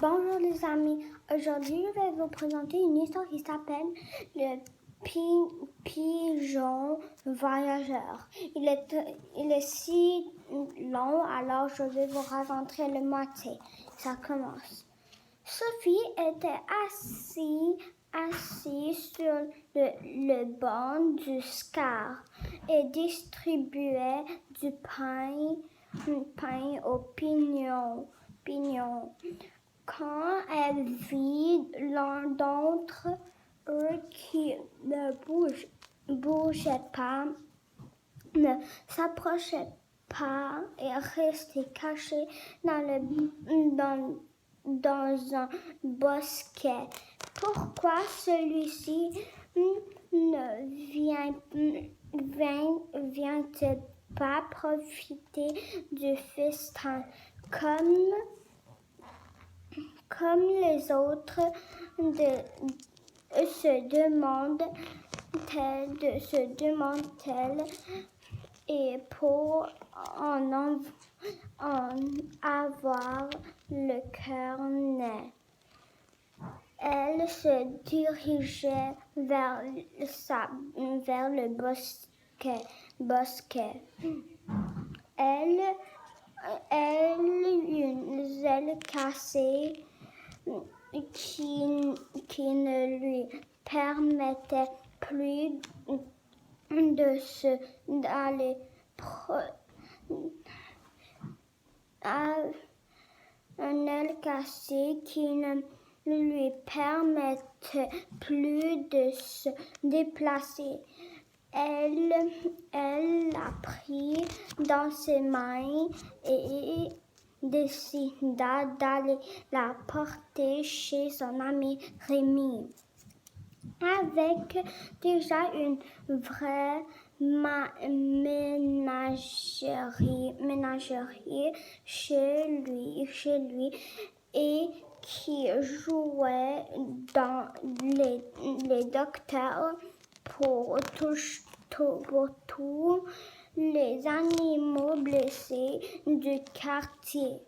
Bonjour les amis, aujourd'hui je vais vous présenter une histoire qui s'appelle le pigeon voyageur. Il est si long, alors je vais vous raconter le moitié. Ça commence. Sophie était assise sur le banc du Scar et distribuait du pain aux pignons. Quand elle vit l'un d'entre eux qui ne bougeait pas, ne s'approchait pas et restait caché dans un bosquet. Pourquoi celui-ci ne vient-il pas profiter du festin comme les autres se demande-t-elle, et pour en avoir le cœur net. Elle se dirigeait vers le bosquet. Elle une aile cassée qui ne lui permettait plus d'aller une aile cassée qui ne lui permettait plus de se déplacer. Elle l'a pris dans ses mains et décida d'aller la porter chez son ami Rémi. Avec déjà une vraie ménagerie chez lui et qui jouait dans les docteurs pour tous les animaux blessés du quartier.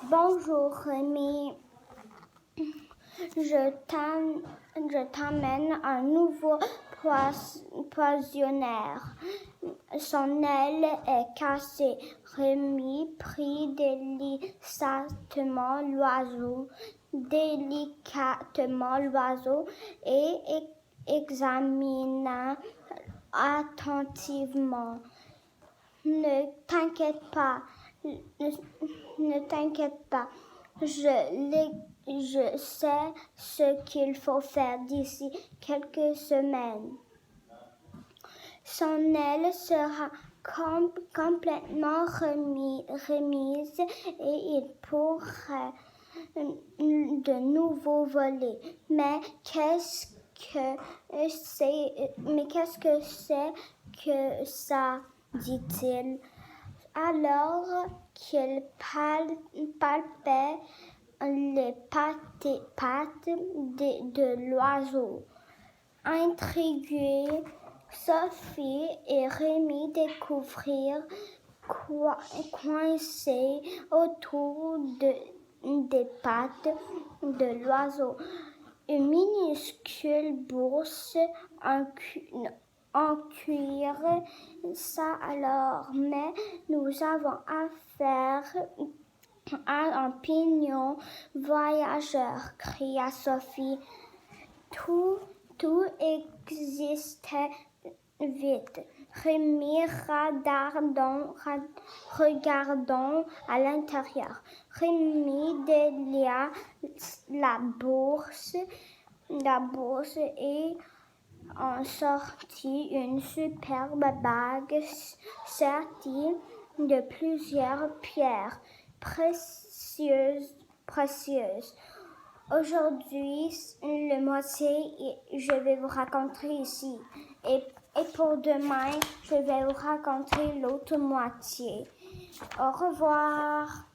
Bonjour Rémi, je t'amène un nouveau poissonnaire. Son aile est cassée. Rémi prit délicatement l'oiseau et examina attentivement. Ne t'inquiète pas, je sais ce qu'il faut faire d'ici quelques semaines. Son aile sera complètement remise et il pourrait de nouveau voler. Mais qu'est-ce que c'est que ça, dit-il, alors qu'il palpait les pattes de l'oiseau. Intrigués, Sophie et Rémi découvrirent coincés autour des pattes de l'oiseau une minuscule bourse en cuir. Ça alors, mais nous avons affaire à un pignon voyageur, cria Sophie. Tout existait vite. Rémi regardons à l'intérieur. Rémi délia la bourse et en sortit une superbe bague sertie de plusieurs pierres précieuses. Aujourd'hui, le moitié, je vais vous raconter ici. Et pour demain, je vais vous raconter l'autre moitié. Au revoir.